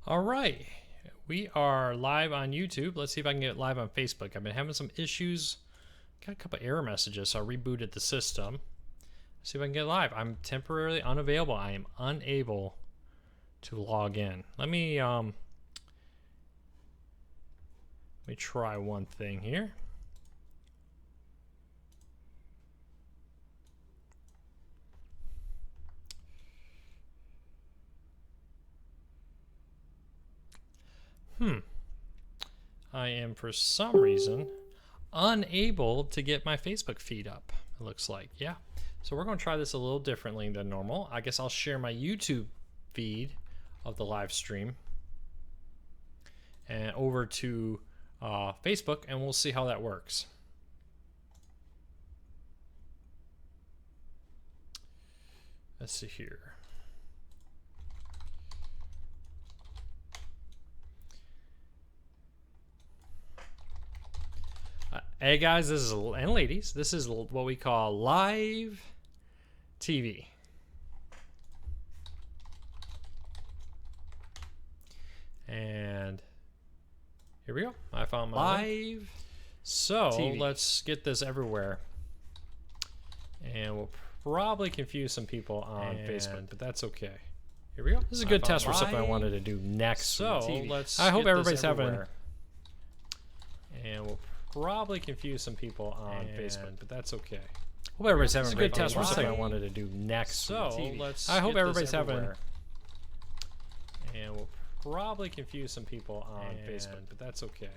All right, we are live on YouTube. Let's see if I can get live on Facebook. I've been having some issues. Got a couple error messages, so I rebooted the system. See if I can get live. I'm temporarily unavailable. I am unable to log in. Let me try one thing here. I am, for some reason, unable to get my Facebook feed up, it looks like. Yeah. So we're going to try this a little differently than normal. I guess I'll share my YouTube feed of the live stream and over to Facebook, and we'll see how that works. Let's see here. Hey guys, this is, and ladies, this is what we call live TV. And here we go. I found my live. So TV. Let's get this everywhere. And we'll probably confuse some people on Facebook, but that's okay. Here we go. This is a good test for something I wanted to do next. So let's. I hope everybody's having. And we'll probably confuse some people on Facebook, but that's okay. Hope everybody's having a good test for something I wanted to do next. So let's. I hope everybody's having. And we'll probably confuse some people on Facebook, but that's okay.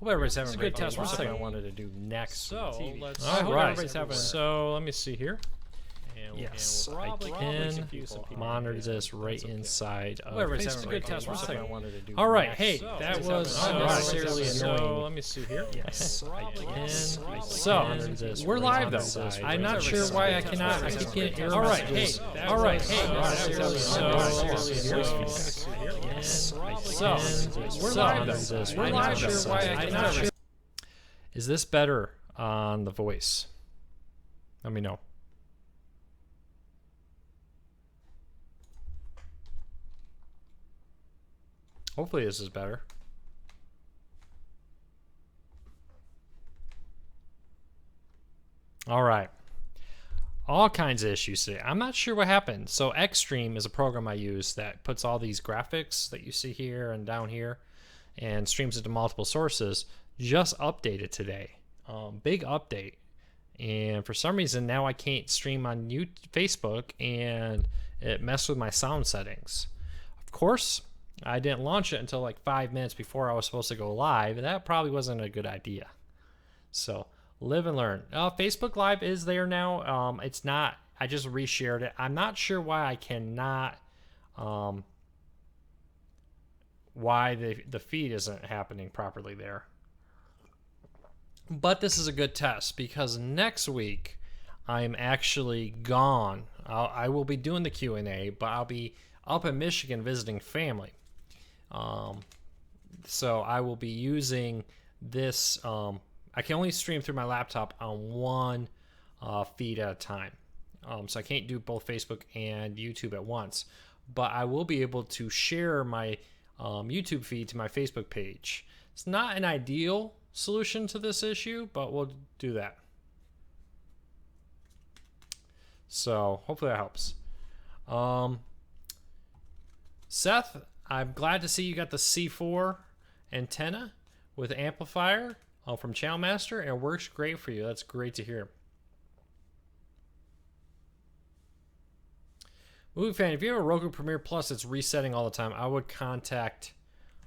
Hope everybody's having a good test for something I wanted to do next. So let's. I hope everybody's having. So let me see here. Yes, I can monitor this right inside of Facebook. All right, hey, that was unnecessarily annoying. So let me see here. Yes, I can. So we're live though. I'm not sure why I cannot. I keep getting error messages. All right, hey, so we're live though. I'm not sure why I cannot. Is this better on the voice? Let me know. Hopefully this is better. All right. All kinds of issues today. I'm not sure what happened. So Xstream is a program I use that puts all these graphics that you see here and down here and streams it to multiple sources. Just updated today. Big update. And for some reason now I can't stream on Facebook, and it messed with my sound settings. Of course, I didn't launch it until like 5 minutes before I was supposed to go live, and that probably wasn't a good idea. So live and learn. Facebook Live is there now. It's not. I just reshared it. I'm not sure why I cannot. Why the feed isn't happening properly there. But this is a good test because next week I'm actually gone. I will be doing the Q&A, but I'll be up in Michigan visiting family. So I will be using this. I can only stream through my laptop on one feed at a time. So I can't do both Facebook and YouTube at once. But I will be able to share my YouTube feed to my Facebook page. It's not an ideal solution to this issue, but we'll do that. So hopefully that helps. Seth, I'm glad to see you got the C4 antenna with amplifier from Channel Master, and it works great for you. That's great to hear. Movie fan, if you have a Roku Premiere Plus that's resetting all the time, I would contact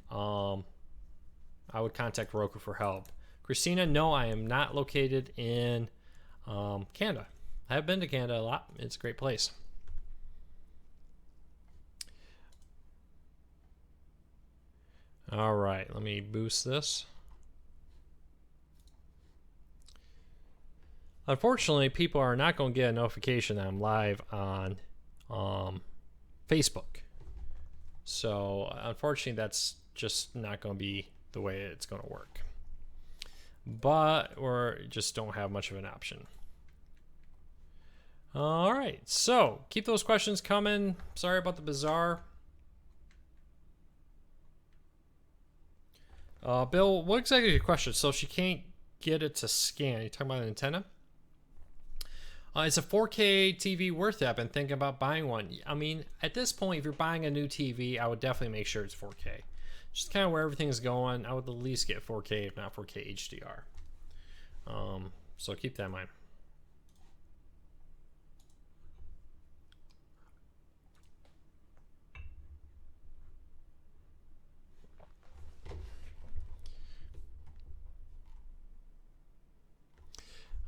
Roku for help. Christina, no, I am not located in Canada. I have been to Canada a lot. It's a great place. All right, let me boost this. Unfortunately, people are not going to get a notification that I'm live on Facebook. So, unfortunately, that's just not going to be the way it's going to work. But we just don't have much of an option. All right, so keep those questions coming. Sorry about the bizarre Bill, what exactly is your question? So she can't get it to scan. You talking about an antenna? Is a 4K TV worth it? I've been thinking about buying one. I mean, at this point, if you're buying a new TV, I would definitely make sure it's 4K. Just kind of where everything's going, I would at least get 4K, if not 4K HDR. So keep that in mind.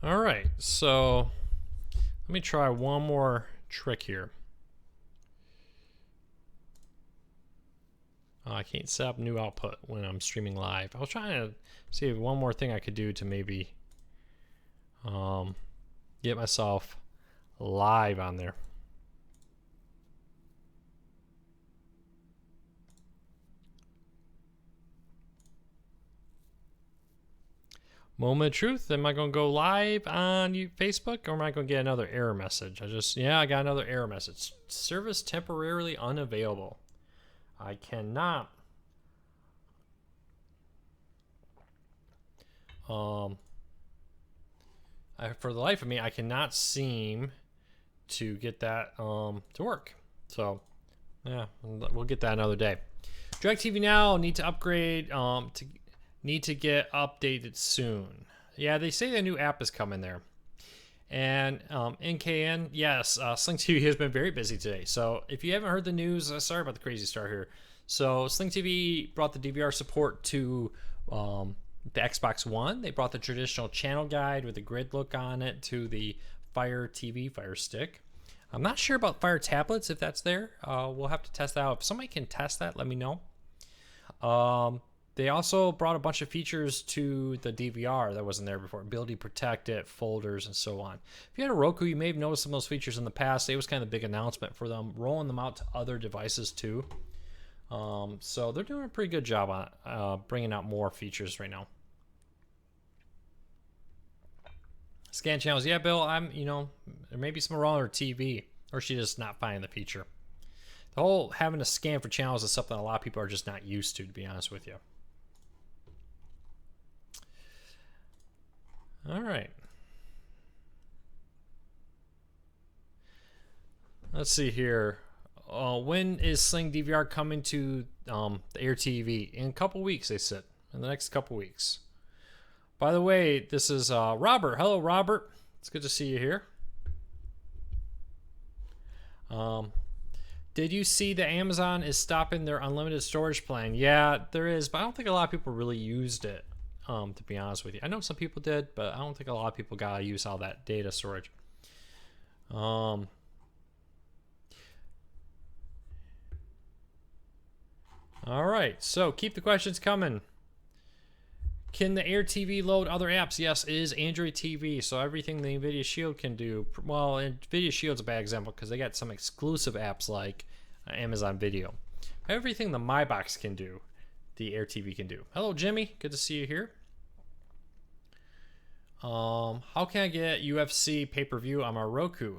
All right, so let me try one more trick here. I can't set up new output when I'm streaming live. I was trying to see if one more thing I could do to maybe get myself live on there. Moment of truth. Am I going to go live on Facebook, or am I going to get another error message? I got another error message. Service temporarily unavailable. I cannot for the life of me, I cannot seem to get that to work. So yeah, we'll get that another day. TV Now need to upgrade need to get updated soon. Yeah, they say the new app is coming there. And NKN, yes, Sling TV has been very busy today. So if you haven't heard the news, sorry about the crazy start here. So Sling TV brought the DVR support to the Xbox One. They brought the traditional channel guide with a grid look on it to the Fire TV, Fire Stick. I'm not sure about Fire tablets, if that's there. We'll have to test that out. If somebody can test that, let me know. They also brought a bunch of features to the DVR that wasn't there before. Ability to protect it, folders, and so on. If you had a Roku, you may have noticed some of those features in the past. It was kind of a big announcement for them, rolling them out to other devices too. So they're doing a pretty good job on bringing out more features right now. Scan channels. Yeah, Bill, there may be something wrong with her TV, or she's just not finding the feature. The whole having to scan for channels is something a lot of people are just not used to be honest with you. All right. Let's see here. When is Sling DVR coming to the Air TV? In a couple weeks, they said. In the next couple weeks. By the way, this is Robert. Hello, Robert. It's good to see you here. Did you see that Amazon is stopping their unlimited storage plan? Yeah, there is, but I don't think a lot of people really used it, to be honest with you. I know some people did, but I don't think a lot of people got to use all that data storage. All right, so keep the questions coming. Can the Air TV load other apps? Yes, it is Android TV, so everything the NVIDIA Shield can do. Well, NVIDIA Shield's a bad example because they got some exclusive apps like Amazon Video. Everything the MyBox can do, the Air TV can do. Hello, Jimmy. Good to see you here. How can I get UFC pay-per-view on my Roku?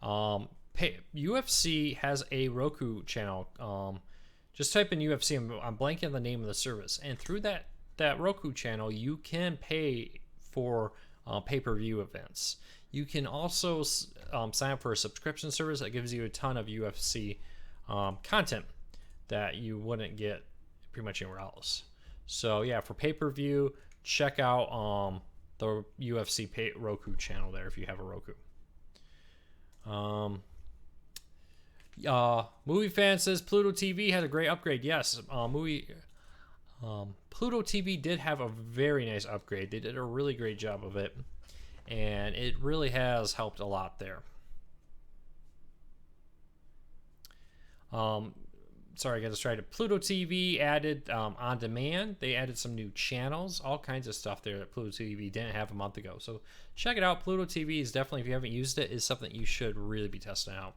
UFC has a Roku channel. Just type in UFC. I'm blanking on the name of the service, and through that Roku channel, you can pay for pay-per-view events. You can also sign up for a subscription service that gives you a ton of UFC content that you wouldn't get pretty much anywhere else. So yeah, for pay-per-view, check out the UFC Roku channel there if you have a Roku. Movie fan says Pluto TV had a great upgrade. Yes, Pluto TV did have a very nice upgrade. They did a really great job of it, and it really has helped a lot there. Sorry, I got distracted. Pluto TV added on demand. They added some new channels, all kinds of stuff there that Pluto TV didn't have a month ago. So check it out. Pluto TV is definitely, if you haven't used it, is something you should really be testing out.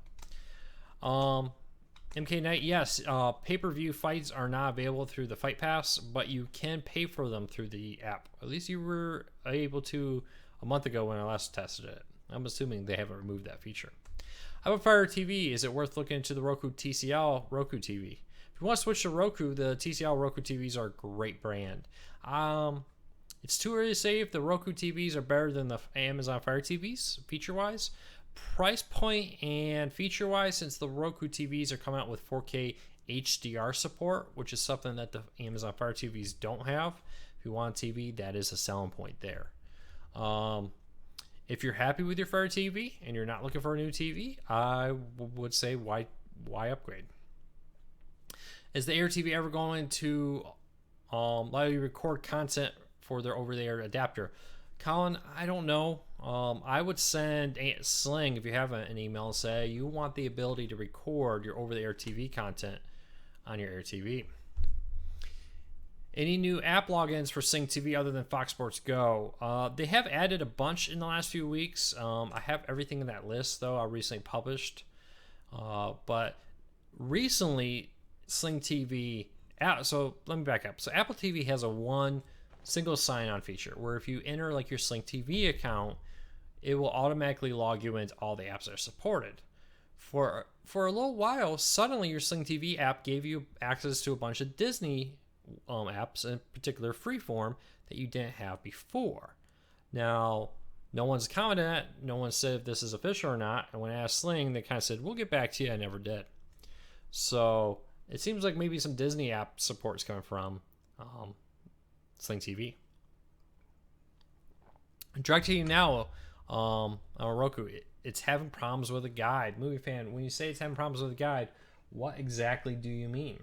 MK Knight, yes, pay-per-view fights are not available through the Fight Pass, but you can pay for them through the app. At least you were able to a month ago when I last tested it. I'm assuming they haven't removed that feature. How about Fire TV? Is it worth looking into the Roku TCL Roku TV? If If you want to switch to Roku, the TCL Roku TVs are a great brand. It's too early to say if the Roku TVs are better than the Amazon Fire TVs feature-wise. Price point and feature-wise, since the Roku TVs are coming out with 4K HDR support, which is something that the Amazon Fire TVs don't have. If you want a TV, that is a selling point there. If you're happy with your Fire TV and you're not looking for a new TV, I would say why upgrade? Is the Air TV ever going to allow you to record content for their over-the-air adapter? Colin, I don't know. I would send Sling, if you have an email, and say you want the ability to record your over-the-air TV content on your Air TV. Any new app logins for Sling TV other than Fox Sports Go? They have added a bunch in the last few weeks. I have everything in that list, though, I recently published. But recently, Sling TV... So let me back up. So Apple TV has a one single sign-on feature where if you enter like your Sling TV account, it will automatically log you into all the apps that are supported. For a little while, suddenly your Sling TV app gave you access to a bunch of Disney apps, in particular Freeform, that you didn't have before. Now, no one's commented on it. No one said if this is official or not. And when I asked Sling, they kind of said, we'll get back to you. I never did. So it seems like maybe some Disney app support's coming from Sling TV. DirecTV Now on Roku, it's having problems with a guide. Movie fan, when you say it's having problems with a guide, what exactly do you mean?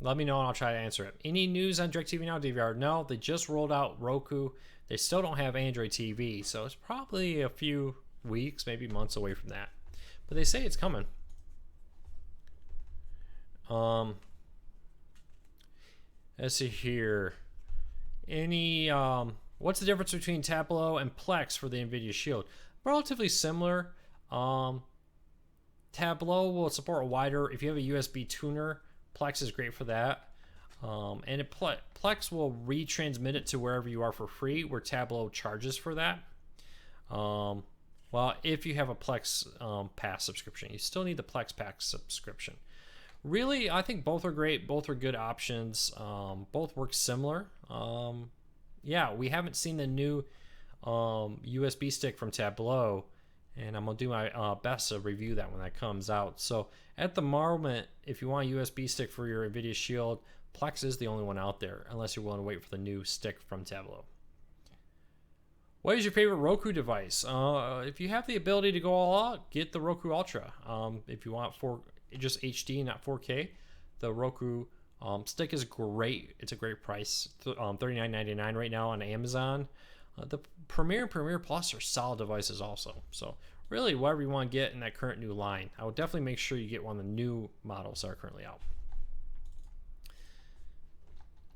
Let me know and I'll try to answer it. Any news on DirecTV Now DVR? No, they just rolled out Roku. They still don't have Android TV, so it's probably a few weeks, maybe months away from that. But they say it's coming. Let's see here. What's the difference between Tablo and Plex for the NVIDIA Shield? Relatively similar. Tablo will support a wider, if you have a USB tuner, Plex is great for that. And Plex will retransmit it to wherever you are for free, where Tablo charges for that. Well, if you have a Plex Pass subscription, you still need the Plex Pass subscription. Really, I think both are great. Both are good options. Both work similar. Yeah, we haven't seen the new USB stick from Tablo, and I'm going to do my best to review that when that comes out. So at the moment, if you want a USB stick for your NVIDIA Shield, Plex is the only one out there, unless you're willing to wait for the new stick from Tablo. What is your favorite Roku device? If you have the ability to go all out, get the Roku Ultra. If you want just HD, not 4K, the Roku stick is great. It's a great price, $39.99 right now on Amazon. The Premier and Premier Plus are solid devices also. So really, whatever you want to get in that current new line, I would definitely make sure you get one of the new models that are currently out.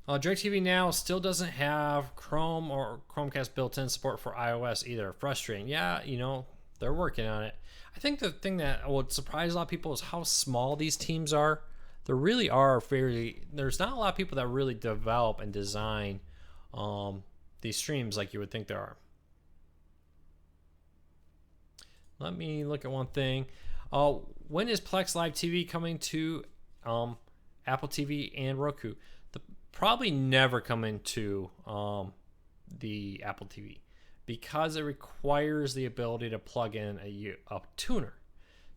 DirecTV Now still doesn't have Chrome or Chromecast built-in support for iOS either. Frustrating. Yeah, they're working on it. I think the thing that would surprise a lot of people is how small these teams are. There really are there's not a lot of people that really develop and design these streams like you would think there are. Let me look at one thing. When is Plex Live TV coming to Apple TV and Roku? Probably never coming to the Apple TV because it requires the ability to plug in a tuner.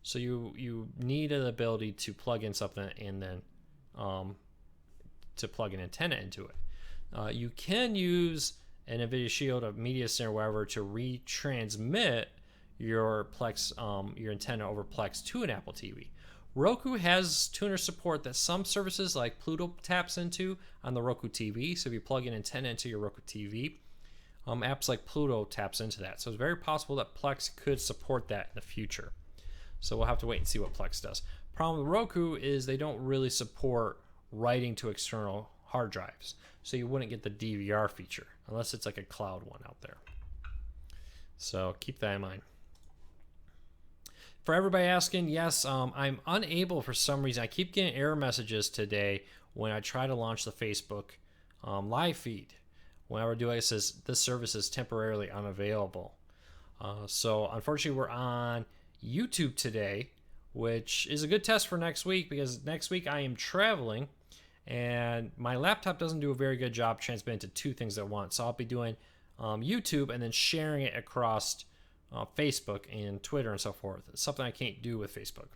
So you need an ability to plug in something and then to plug an antenna into it. You can use an NVIDIA Shield, a media center, or whatever, to retransmit your Plex, your antenna over Plex to an Apple TV. Roku has tuner support that some services like Pluto taps into on the Roku TV. So if you plug an antenna into your Roku TV, apps like Pluto taps into that. So it's very possible that Plex could support that in the future. So we'll have to wait and see what Plex does. Problem with Roku is they don't really support writing to external hard drives. So you wouldn't get the DVR feature unless it's like a cloud one out there. So keep that in mind. For everybody asking, yes, I'm unable for some reason. I keep getting error messages today when I try to launch the Facebook live feed. Whenever I do it, it says this service is temporarily unavailable. So unfortunately, we're on YouTube today which is a good test for next week because next week I am traveling and my laptop doesn't do a very good job transmitting to two things at once. So I'll be doing YouTube and then sharing it across Facebook and Twitter and so forth. It's something I can't do with Facebook.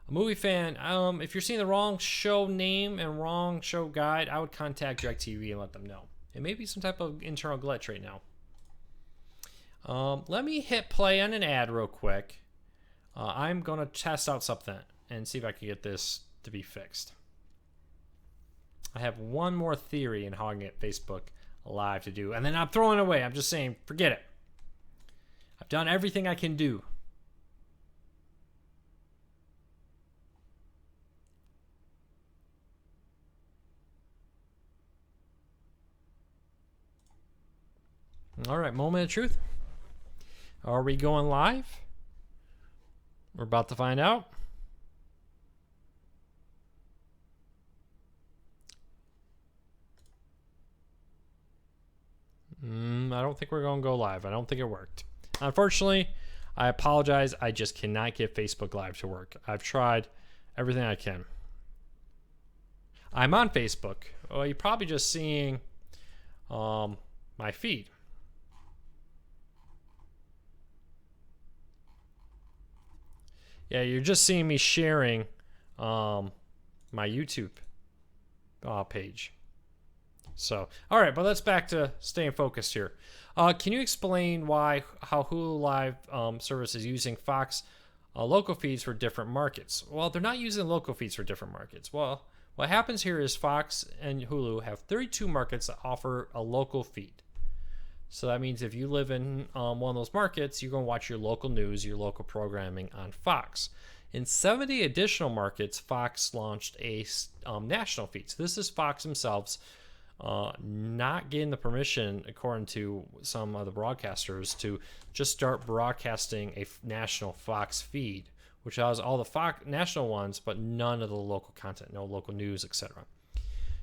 A movie fan, if you're seeing the wrong show name and wrong show guide, I would contact DirecTV and let them know. It may be some type of internal glitch right now. Let me hit play on an ad real quick. I'm going to test out something and see if I can get this to be fixed. I have one more theory in how I can get Facebook Live to do, and then I'm throwing it away. I'm just saying, forget it. I've done everything I can do. All right, moment of truth. Are we going live? We're about to find out. I don't think we're going to go live. I don't think it worked. Unfortunately, I apologize. I just cannot get Facebook Live to work. I've tried everything I can. I'm on Facebook. Well, you're probably just seeing my feed. Yeah, you're just seeing me sharing my YouTube page. So, all right, but let's back to staying focused here. Can you explain how Hulu Live service is using Fox local feeds for different markets? Well, they're not using local feeds for different markets. Well, what happens here is Fox and Hulu have 32 markets that offer a local feed. So that means if you live in one of those markets, you're going to watch your local news, your local programming on Fox. In 70 additional markets, Fox launched a national feed. So this is Fox themselves not getting the permission, according to some of the broadcasters, to just start broadcasting a national Fox feed, which has all the Fox national ones, but none of the local content, no local news, etc.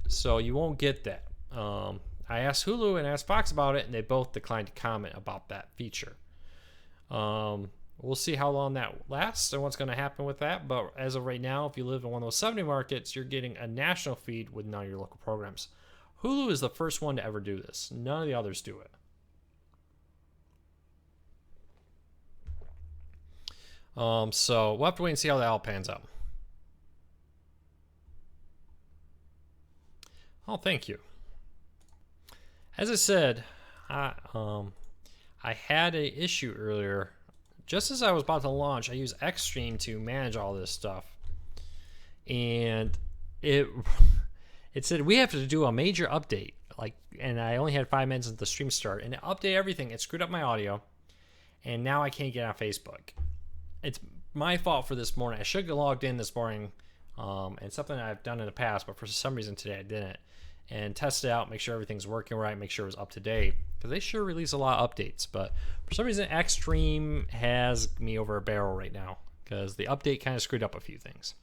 So you won't get that. I asked Hulu and asked Fox about it, and they both declined to comment about that feature. We'll see how long that lasts and what's going to happen with that. But as of right now, if you live in one of those 70 markets, you're getting a national feed with none of your local programs. Hulu is the first one to ever do this. None of the others do it. So we'll have to wait and see how that all pans out. Oh, thank you. As I said, I had an issue earlier. Just as I was about to launch, I use Xstream to manage all this stuff. And it said we have to do a major update. And I only had 5 minutes until the stream start. And it updated everything. It screwed up my audio. And now I can't get on Facebook. It's my fault for this morning. I should have logged in this morning. And something I've done in the past, but for some reason today I didn't. And test it out, make sure everything's working right, make sure it was up to date. Because they sure release a lot of updates. But for some reason, Xstream has me over a barrel right now. Because the update kind of screwed up a few things.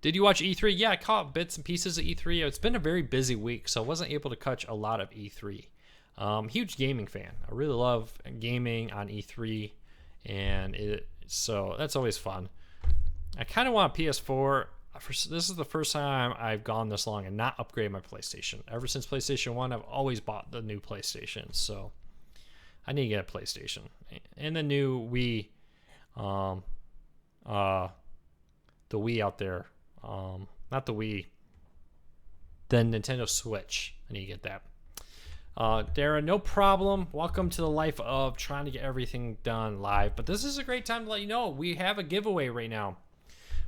Did you watch E3? Yeah, I caught bits and pieces of E3. It's been a very busy week, so I wasn't able to catch a lot of E3. Huge gaming fan. I really love gaming on E3. So that's always fun. I kind of want a PS4. This is the first time I've gone this long and not upgraded my PlayStation. Ever since PlayStation 1, I've always bought the new PlayStation. So I need to get a PlayStation. And the new Wii, the Wii out there. Not the Wii. The Nintendo Switch. I need to get that. Darren, no problem. Welcome to the life of trying to get everything done live. But this is a great time to let you know we have a giveaway right now.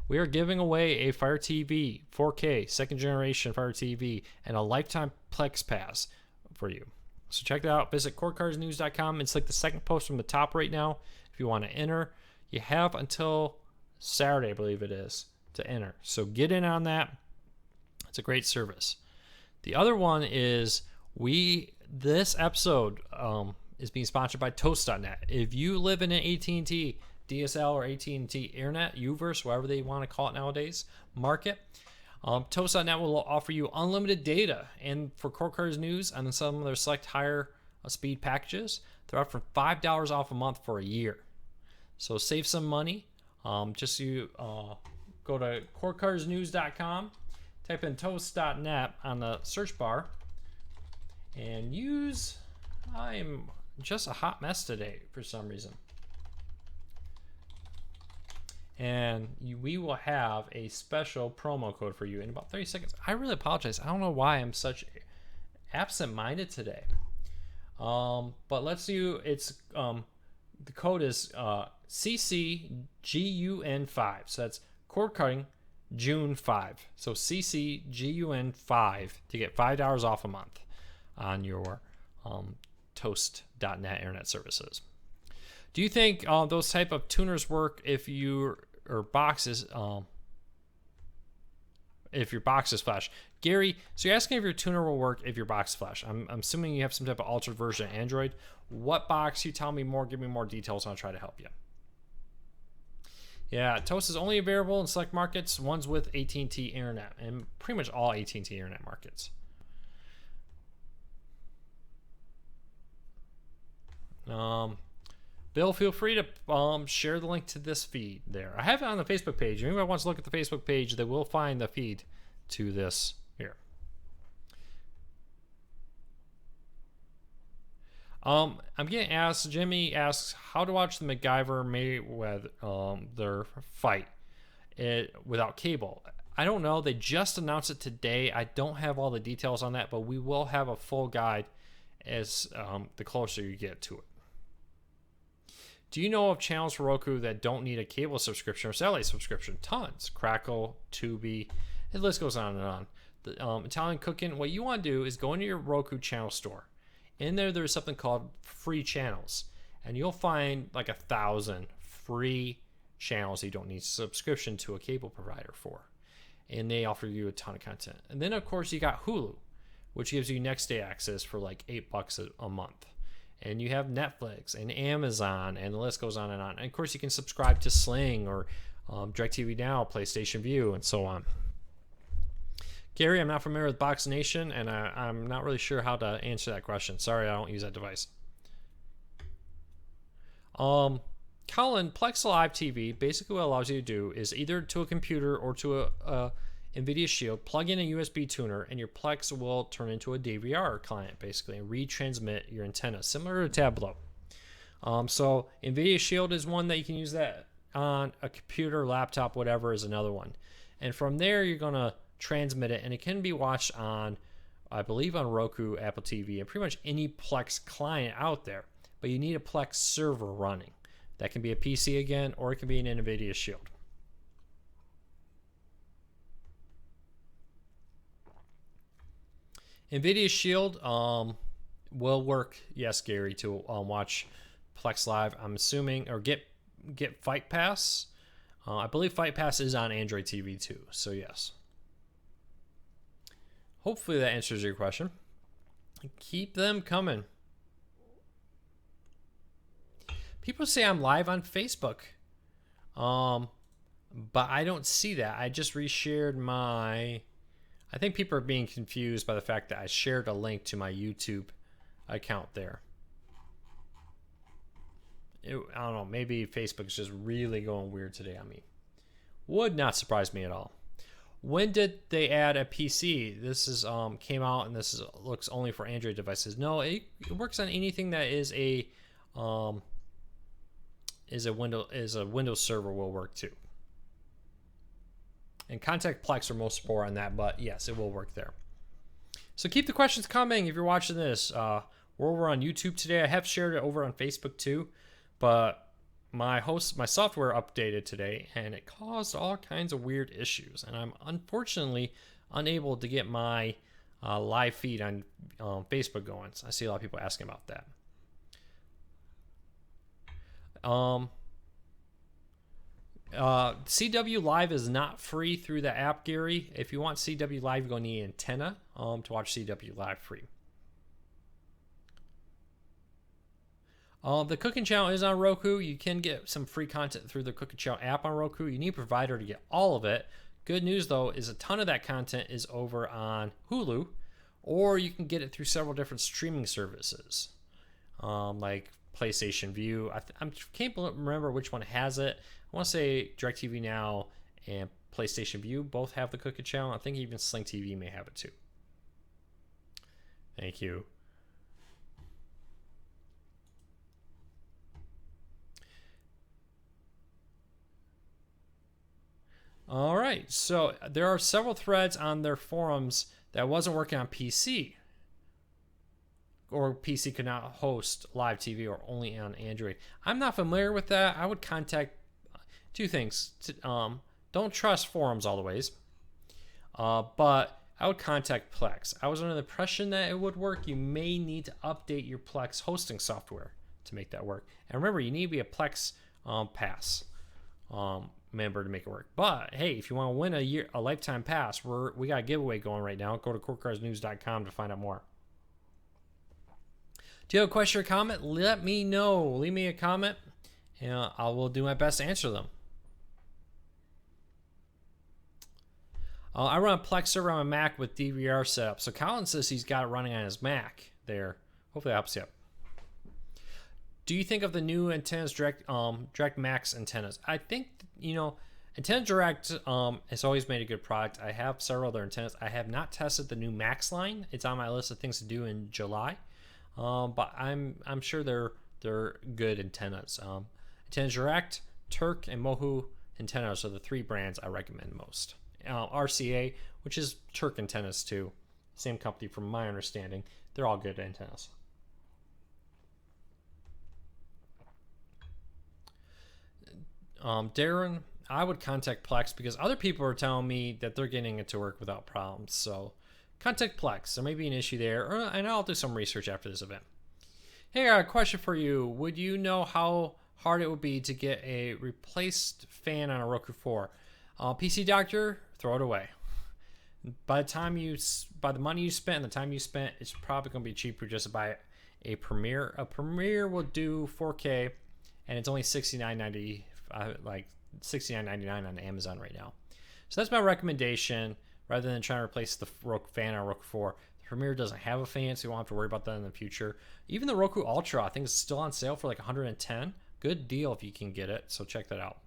We are giving away a Fire TV 4K, second generation Fire TV, and a lifetime Plex Pass for you. So check that out. Visit corecarsnews.com. It's like the second post from the top right now. If you want to enter, you have until Saturday, I believe it is, to enter. So get in on that. It's a great service. The other one is this episode is being sponsored by Toast.net. If you live in an AT&T DSL or AT&T Internet, Uverse, whatever they want to call it nowadays, market, Toast.net will offer you unlimited data. And for Core Cars News and some of their select higher speed packages, they're offering $5 off a month for a year. So save some money. Just you go to cordcuttersnews.com, type in toast.net on the search bar, and use. I'm just a hot mess today for some reason. And we will have a special promo code for you in about 30 seconds. I really apologize. I don't know why I'm such absent-minded today. But let's do, it's, the code is CCGUN5. So that's cord cutting June 5. So CCGUN5 to get $5 off a month on your toast.net internet services. Do you think those type of tuners work if your box is flash? Gary, so you're asking if your tuner will work if your box is flash. I'm assuming you have some type of altered version of Android. What box? You tell me more, give me more details, and I'll try to help you. Yeah, Toast is only available in select markets, ones with AT&T Internet, and pretty much all AT&T Internet markets. Bill, feel free to share the link to this feed there. I have it on the Facebook page. If anybody wants to look at the Facebook page, they will find the feed to this here. I'm getting asked, Jimmy asks, how to watch the MacGyver Mayweather their fight without cable. I don't know. They just announced it today. I don't have all the details on that, but we will have a full guide as the closer you get to it. Do you know of channels for Roku that don't need a cable subscription or satellite subscription? Tons. Crackle, Tubi, the list goes on and on. The Italian cooking, what you want to do is go into your Roku channel store. In there, there's something called free channels. And you'll find like 1,000 free channels you don't need subscription to a cable provider for. And they offer you a ton of content. And then, of course, you got Hulu, which gives you next day access for like $8 a month. And you have Netflix and Amazon, and the list goes on and on. And of course, you can subscribe to Sling or TV Now, PlayStation View, and so on. Gary, I'm not familiar with Box Nation, and I'm not really sure how to answer that question. Sorry, I don't use that device. Colin, Plex Live TV, basically what it allows you to do is either to a computer or to a NVIDIA Shield, plug in a USB tuner, and your Plex will turn into a DVR client, basically, and retransmit your antenna, similar to Tablo. So NVIDIA Shield is one that you can use that on a computer, laptop, whatever is another one. And from there, you're going to transmit it, and it can be watched on, I believe, on Roku, Apple TV, and pretty much any Plex client out there. But you need a Plex server running. That can be a PC again, or it can be an NVIDIA Shield. NVIDIA Shield will work, yes, Gary, to watch Plex Live. I'm assuming, or get Fight Pass. I believe Fight Pass is on Android TV too, so yes. Hopefully that answers your question. Keep them coming. People say I'm live on Facebook, but I don't see that. I just reshared my... I think people are being confused by the fact that I shared a link to my YouTube account there. I don't know, maybe Facebook's just really going weird today on me. Would not surprise me at all. When did they add a PC? This is came out, and this looks only for Android devices. No, it works on anything that is a Windows server will work too. And contact Plex for most support on that, but yes, it will work there. So keep the questions coming if you're watching this. We're over on YouTube today. I have shared it over on Facebook too, but my software updated today, and it caused all kinds of weird issues. And I'm unfortunately unable to get my live feed on Facebook going. So I see a lot of people asking about that. CW Live is not free through the app, Gary. If you want CW Live, you're going to need an antenna to watch CW Live free. The Cooking Channel is on Roku. You can get some free content through the Cooking Channel app on Roku. You need a provider to get all of it. Good news, though, is a ton of that content is over on Hulu, or you can get it through several different streaming services, like PlayStation View. I can't remember which one has it. I want to say DirecTV Now and PlayStation View both have the cookie channel. I think even Sling TV may have it too. Thank you. All right, so there are several threads on their forums that wasn't working on PC, or PC could not host live TV, or only on Android. I'm not familiar with that. I would contact two things. Don't trust forums all the ways, but I would contact Plex. I was under the impression that it would work. You may need to update your Plex hosting software to make that work. And remember, you need to be a Plex pass member to make it work. But hey, if you want to win a lifetime pass, we got a giveaway going right now. Go to courtcarsnews.com to find out more. Do you have a question or comment? Let me know. Leave me a comment, and I will do my best to answer them. I run a Plex server on my Mac with DVR setup. So Colin says he's got it running on his Mac there. Hopefully that helps you out. Do you think of the new antennas, Direct Max antennas? I think, Antenna Direct has always made a good product. I have several other antennas. I have not tested the new Max line. It's on my list of things to do in July. But I'm sure they're good antennas. Antenna Direct, Turk, and Mohu antennas are the three brands I recommend most. RCA, which is Turk antennas too, same company from my understanding. They're all good antennas. Darren, I would contact Plex because other people are telling me that they're getting it to work without problems. So contact Plex. There may be an issue there, and I'll do some research after this event. Hey, I got a question for you. Would you know how hard it would be to get a replaced fan on a Roku 4? PC Doctor, throw it away. By the money you spent and the time you spent, it's probably going to be cheaper just to buy a Premiere. A Premiere will do 4K, and it's only $69.90, like $69.99 on Amazon right now. So that's my recommendation. Rather than trying to replace the Roku fan on Roku 4, the Premiere doesn't have a fan, so you won't have to worry about that in the future. Even the Roku Ultra, I think, is still on sale for like $110. Good deal if you can get it. So check that out.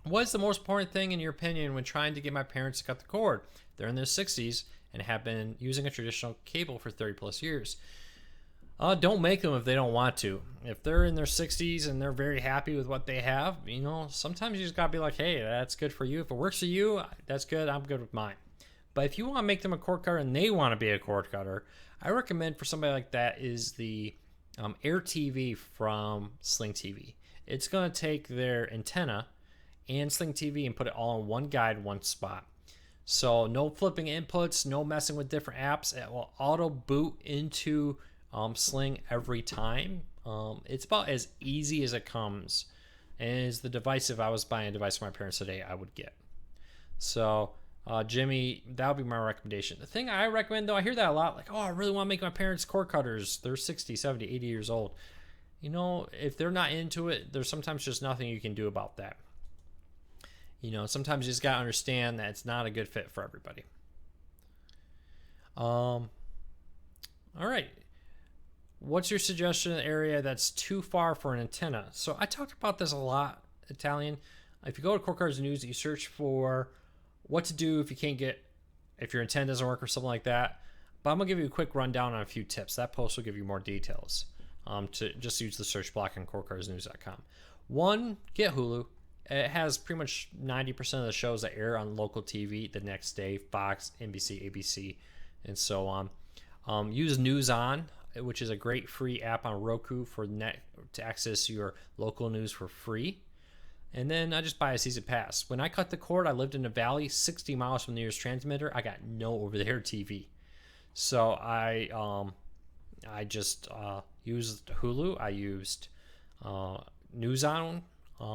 What is the most important thing in your opinion when trying to get my parents to cut the cord? They're in their 60s and have been using a traditional cable for 30 plus years. Don't make them if they don't want to. If they're in their 60s and they're very happy with what they have, sometimes you just gotta be like, hey, that's good for you. If it works for you, that's good. I'm good with mine. But if you want to make them a cord cutter and they want to be a cord cutter, I recommend for somebody like that is the Air TV from Sling TV. It's gonna take their antenna and Sling TV and put it all in one guide, one spot. So no flipping inputs, no messing with different apps. It will auto boot into Sling every time. It's about as easy as it comes, and is the device, if I was buying a device for my parents today, I would get. So Jimmy, that would be my recommendation. The thing I recommend, though, I hear that a lot, like, oh, I really want to make my parents cord cutters. They're 60, 70, 80 years old. If they're not into it, there's sometimes just nothing you can do about that. Sometimes you just got to understand that it's not a good fit for everybody. All right. What's your suggestion area that's too far for an antenna? So I talked about this a lot, Italian. If you go to Cord Cutters News, you search for what to do if your antenna doesn't work or something like that. But I'm going to give you a quick rundown on a few tips. That post will give you more details. To just use the search block on CordCuttersNews.com. One, get Hulu. It has pretty much 90% of the shows that air on local TV the next day, Fox, NBC, ABC, and so on. Use News On, which is a great free app on Roku to access your local news for free. And then I just buy a season pass. When I cut the cord, I lived in a valley 60 miles from the nearest transmitter. I got no over-the-air TV. So I just used Hulu. I used News On.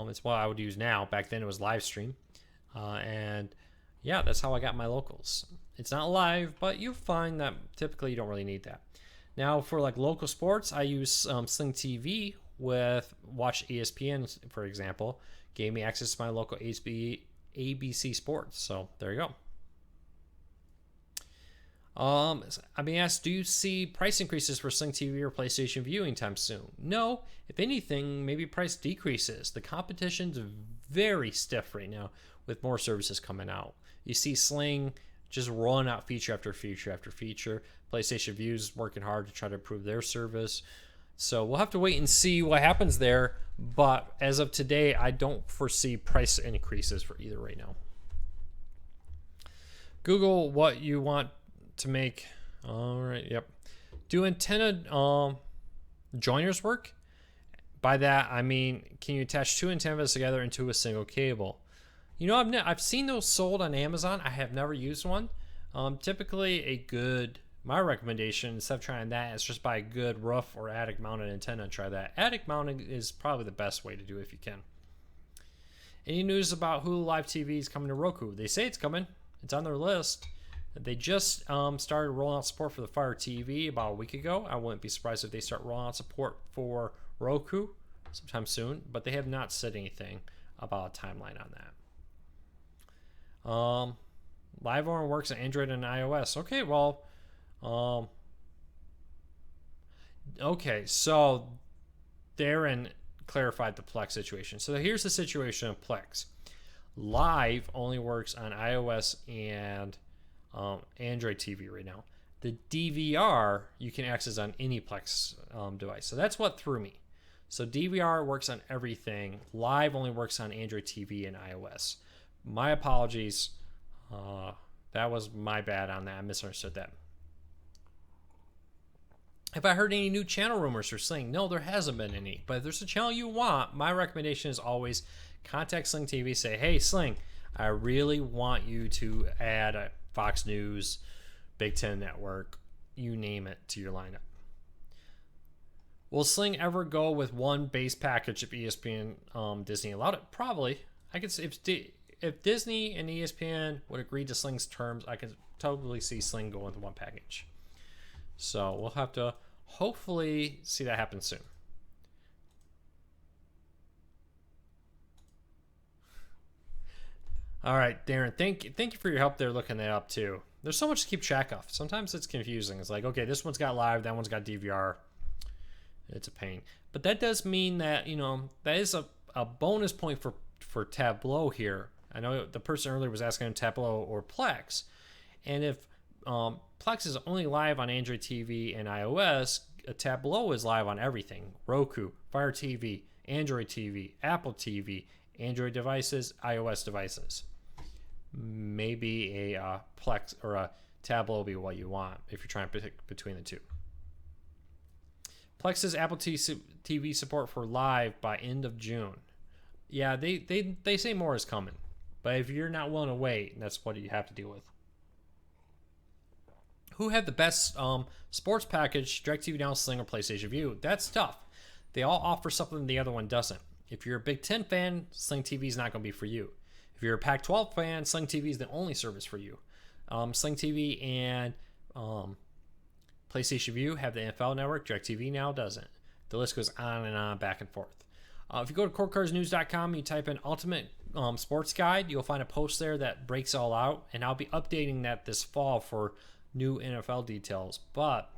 It's what I would use now. Back then it was live stream. And yeah, that's how I got my locals. It's not live, but you'll find that typically you don't really need that. Now for like local sports, I use Sling TV with Watch ESPN, for example. Gave me access to my local ABC Sports. So there you I'm being asked, do you see price increases for Sling TV or PlayStation viewing time soon? No. If anything, maybe price decreases. The competition's very stiff right now with more services coming out. You see Sling just rolling out feature after feature after feature. PlayStation View's working hard to try to improve their service. So we'll have to wait and see what happens there. But as of today, I don't foresee price increases for either right now. Google what you want to make. All right, yep. Do antenna joiners work? By that, I mean, can you attach two antennas together into a single cable? You know, I've seen those sold on Amazon. I have never used one. Typically, my recommendation, instead of trying that, is just buy a good roof or attic mounted antenna and try that. Attic mounting is probably the best way to do it if you can. Any news about Hulu Live TV is coming to Roku? They say it's coming. It's on their list. They just started rolling out support for the Fire TV about a week ago. I wouldn't be surprised if they start rolling out support for Roku sometime soon, but they have not said anything about a timeline on that. Live only works on Android and iOS. Okay, well, okay, so Darren clarified the Plex situation. So here's the situation of Plex. Live only works on iOS and Android TV right now. The DVR you can access on any Plex device. So that's what threw me. So DVR works on everything. Live only works on Android TV and iOS. My apologies. That was my bad on that. I misunderstood that. Have I heard any new channel rumors for Sling? No, there hasn't been any. But if there's a channel you want, my recommendation is always contact Sling TV. Say, hey, Sling, I really want you to add a Fox News, Big Ten Network, you name it, to your lineup. Will Sling ever go with one base package if ESPN Disney allowed it? Probably. I could see if Disney and ESPN would agree to Sling's terms, I could totally see Sling going with one package. So we'll have to hopefully see that happen soon. All right, Darren, thank you for your help there looking that up too. There's so much to keep track of. Sometimes it's confusing. It's like, okay, this one's got live, that one's got DVR. It's a pain. But that does mean that, that is a bonus point for Tablo here. I know the person earlier was asking Tablo or Plex. And if Plex is only live on Android TV and iOS, Tablo is live on everything. Roku, Fire TV, Android TV, Apple TV, Android devices, iOS devices. Maybe a Plex or a Tablo will be what you want if you're trying to pick between the two. Plex says Apple TV support for live by end of June. Yeah, they say more is coming. But if you're not willing to wait, that's what you have to deal with. Who had the best sports package, DirecTV Now, Sling, or PlayStation View? That's tough. They all offer something the other one doesn't. If you're a Big Ten fan, Sling TV is not going to be for you. If you're a Pac-12 fan, Sling TV is the only service for you. Sling TV and PlayStation View have the NFL Network. DirecTV Now doesn't. The list goes on and on, back and forth. If you go to courtcardsnews.com, you type in Ultimate Sports Guide, you'll find a post there that breaks all out, and I'll be updating that this fall for new NFL details. But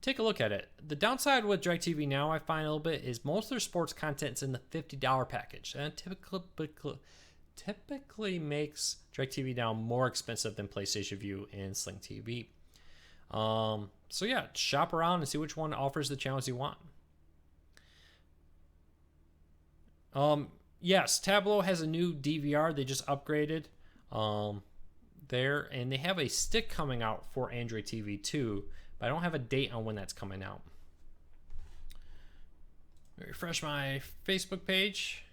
take a look at it. The downside with DirecTV Now, I find a little bit, is most of their sports content's in the $50 package, and typically makes DirecTV Now more expensive than PlayStation View and Sling TV. So yeah, shop around and see which one offers the channels you want. Yes, Tablo has a new DVR. They just upgraded there, and they have a stick coming out for Android TV too, but I don't have a date on when that's coming out. Refresh my Facebook page.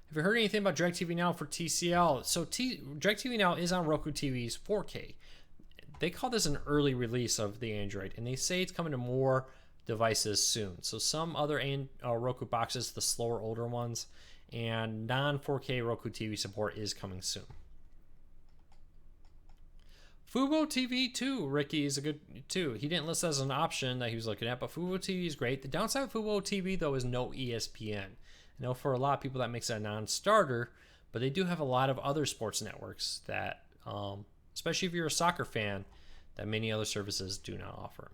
Have you heard anything about DirecTV Now for TCL? So DirecTV Now is on Roku TV's 4K. They call this an early release of the Android, and they say it's coming to more devices soon. So some other Roku boxes, the slower, older ones, and non-4K Roku TV support is coming soon. Fubo TV too, Ricky, is a good too. He didn't list as an option that he was looking at, but Fubo TV is great. The downside of Fubo TV though is no ESPN. I know for a lot of people that makes that a non-starter, but they do have a lot of other sports networks that especially if you're a soccer fan, that many other services do not offer.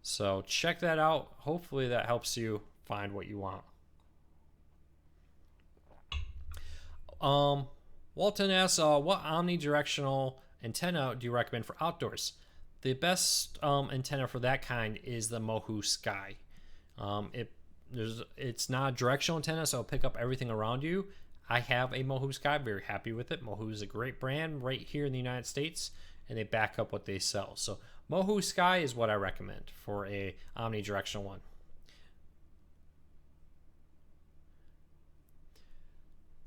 So check that out. Hopefully that helps you find what you want. Walton asks, what omnidirectional antenna do you recommend for outdoors? The best antenna for that kind is the Mohu Sky. It's not a directional antenna, so it'll pick up everything around you. I have a Mohu Sky, very happy with it. Mohu is a great brand right here in the United States, and they back up what they sell. So Mohu Sky is what I recommend for a omnidirectional one.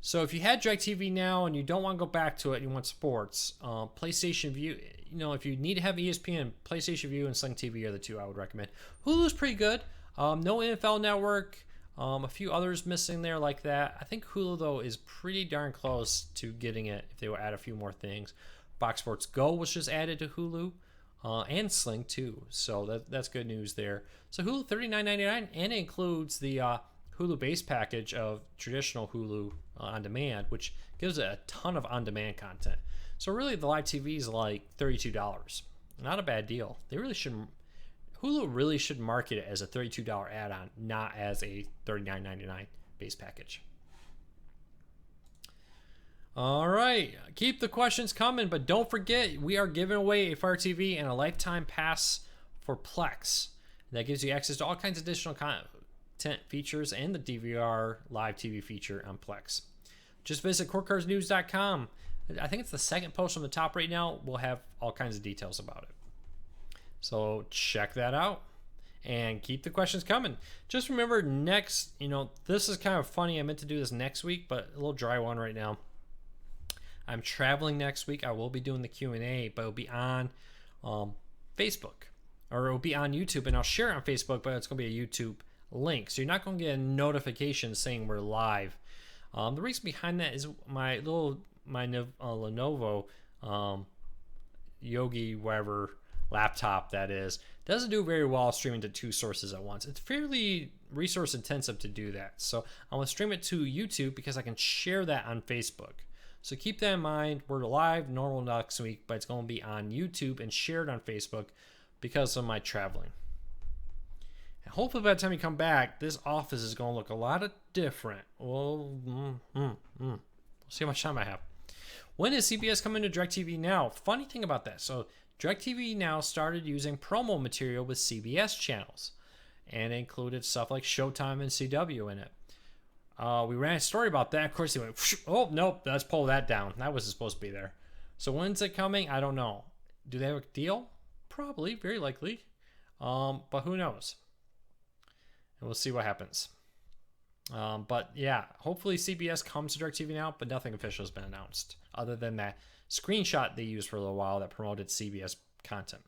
So if you had DirecTV Now and you don't want to go back to it, you want sports, PlayStation View, if you need to have ESPN, PlayStation View and Sling TV are the two I would recommend. Hulu's pretty good. No NFL Network, a few others missing there like that. I think Hulu, though, is pretty darn close to getting it if they will add a few more things. Fox Sports Go was just added to Hulu, and Sling, too. So that's good news there. So Hulu, $39.99, and it includes the Hulu base package of traditional Hulu on demand, which gives it a ton of on-demand content. So really, the live TV is like $32. Not a bad deal. Hulu really should market it as a $32 add-on, not as a $39.99 base package. All right, keep the questions coming, but don't forget, we are giving away a Fire TV and a lifetime pass for Plex. That gives you access to all kinds of additional content features and the DVR live TV feature on Plex. Just visit courtcarsnews.com. I think it's the second post from the top right now. We'll have all kinds of details about it. So check that out and keep the questions coming. Just remember next, this is kind of funny. I meant to do this next week, but a little dry one right now. I'm traveling next week. I will be doing the Q&A, but it'll be on Facebook, or it'll be on YouTube, and I'll share it on Facebook, but it's going to be a YouTube link. So you're not going to get a notification saying we're live. The reason behind that is my Lenovo Yogi, whatever laptop that is, doesn't do very well streaming to two sources at once. It's fairly resource intensive to do that. So I'm going to stream it to YouTube because I can share that on Facebook. So keep that in mind. We're live normal next week, but it's going to be on YouTube and shared on Facebook because of my traveling. And hopefully by the time you come back, this office is going to look a lot different. Well, we'll see how much time I have. When is CBS coming to DirecTV Now? Funny thing about that. So DirecTV Now started using promo material with CBS channels, and it included stuff like Showtime and CW in it. We ran a story about that. Of course, they went, oh, nope, let's pull that down. That wasn't supposed to be there. So when's it coming? I don't know. Do they have a deal? Probably, very likely. But who knows? And we'll see what happens. But yeah, hopefully CBS comes to DirecTV Now, but nothing official has been announced other than that screenshot they used for a little while that promoted CBS content.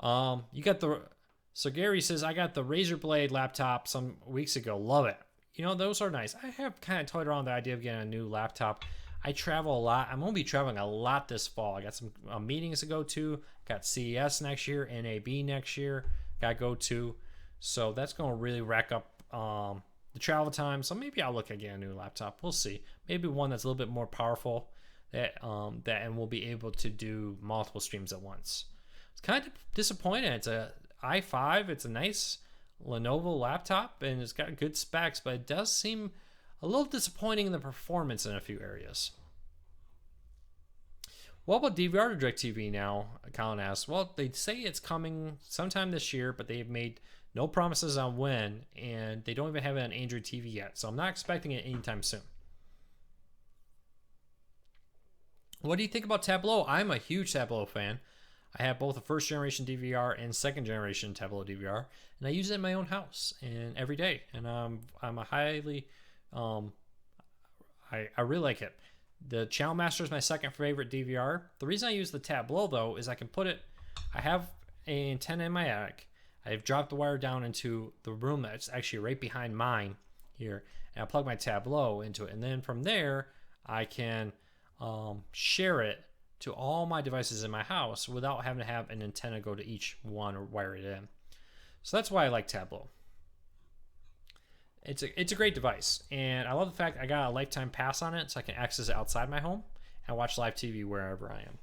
So Gary says, I got the Razer Blade laptop some weeks ago. Love it. Those are nice. I have kind of toyed around the idea of getting a new laptop. I travel a lot. I'm going to be traveling a lot this fall. I got some meetings to go to. Got CES next year, NAB next year. Got to go to. So that's going to really rack up the travel time. So maybe I'll look at getting a new laptop. We'll see. Maybe one that's a little bit more powerful and we'll be able to do multiple streams at once. It's kind of disappointing. It's a i5. It's a nice Lenovo laptop, and it's got good specs, but it does seem a little disappointing in the performance in a few areas. What about DVR to DirecTV Now? Colin asks. Well, they say it's coming sometime this year, but they've made no promises on when, and they don't even have it on Android TV yet, so I'm not expecting it anytime soon. What do you think about Tablo? I'm a huge Tablo fan. I have both a first generation DVR and second generation Tablo DVR, and I use it in my own house and every day. And I'm a highly, I really like it. The Channel Master is my second favorite DVR. The reason I use the Tablo though is I can put it. I have an antenna in my attic. I've dropped the wire down into the room that's actually right behind mine here, and I plug my Tablo into it, and then from there I can share it to all my devices in my house without having to have an antenna go to each one or wire it in. So that's why I like Tablo. It's a great device, and I love the fact I got a lifetime pass on it, so I can access it outside my home. and watch live TV wherever I am.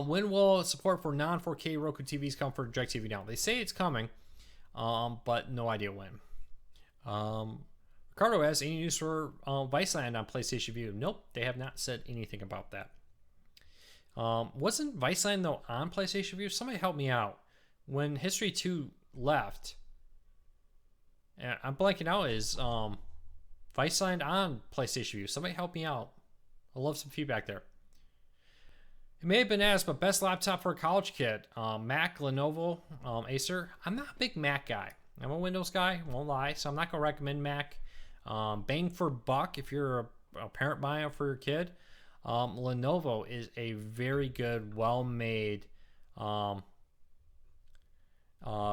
When will support for non-4K Roku TVs come for DirecTV Now? They say it's coming, but no idea when. Ricardo asks, any news for Viceland on PlayStation View? Nope, they have not said anything about that. Wasn't Viceland, though, on PlayStation View? Somebody help me out. When History 2 left, and I'm blanking out, is Viceland on PlayStation View? Somebody help me out. I'd love some feedback there. It may have been asked, but best laptop for a college kid? Mac, Lenovo, Acer. I'm not a big Mac guy. I'm a Windows guy, won't lie, so I'm not going to recommend Mac. Bang for buck, if you're a parent buying it for your kid, Lenovo is a very good, well-made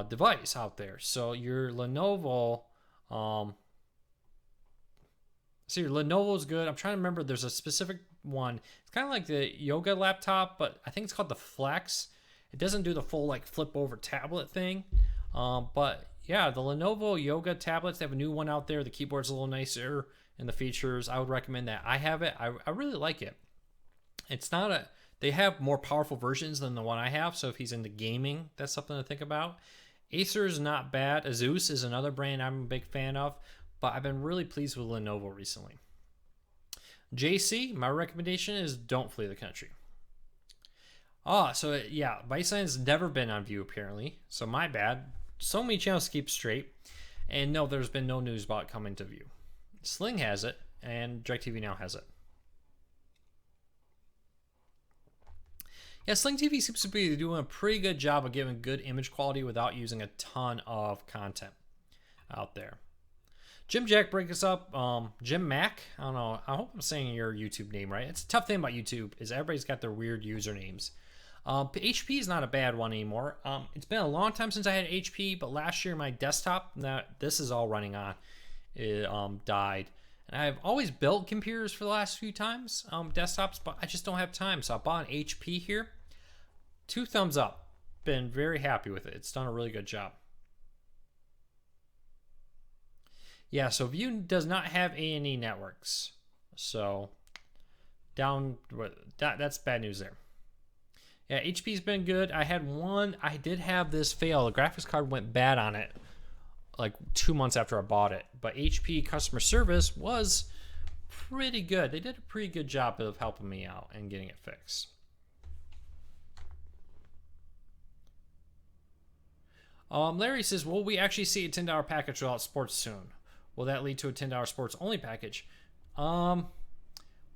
device out there. So your Lenovo, your Lenovo's good. I'm trying to remember. There's a specific one. It's kind of like the Yoga laptop, but I think it's called the Flex. It doesn't do the full like flip over tablet thing, but yeah, the Lenovo Yoga tablets, they have a new one out there. The keyboard's a little nicer and the features. I would recommend that. I have it. I really like it. It's not a, they have more powerful versions than the one I have. So if he's into gaming, that's something to think about. Acer is not bad. Asus is another brand I'm a big fan of, but I've been really pleased with Lenovo recently. JC, my recommendation is don't flee the country. So yeah, Viceland's never been on View apparently. So my bad. So many channels to keep straight. And no, there's been no news about it coming to View. Sling has it, and DirecTV Now has it. Yeah, Sling TV seems to be doing a pretty good job of giving good image quality without using a ton of content out there. Jim Jack break us up. Jim Mac, I don't know. I hope I'm saying your YouTube name right. It's a tough thing about YouTube is everybody's got their weird usernames. HP is not a bad one anymore. It's been a long time since I had HP, but last year my desktop that this is all running on, it died. And I've always built computers for the last few times, desktops, but I just don't have time. So I bought an HP here. 2 thumbs up. Been very happy with it. It's done a really good job. Yeah, so View does not have A&E networks. So that's bad news there. Yeah, HP's been good. I had one. I did have this fail. The graphics card went bad on it like 2 months after I bought it. But HP customer service was pretty good. They did a pretty good job of helping me out and getting it fixed. Larry says, will we actually see a $10 package without sports soon? Will that lead to a $10 sports only package?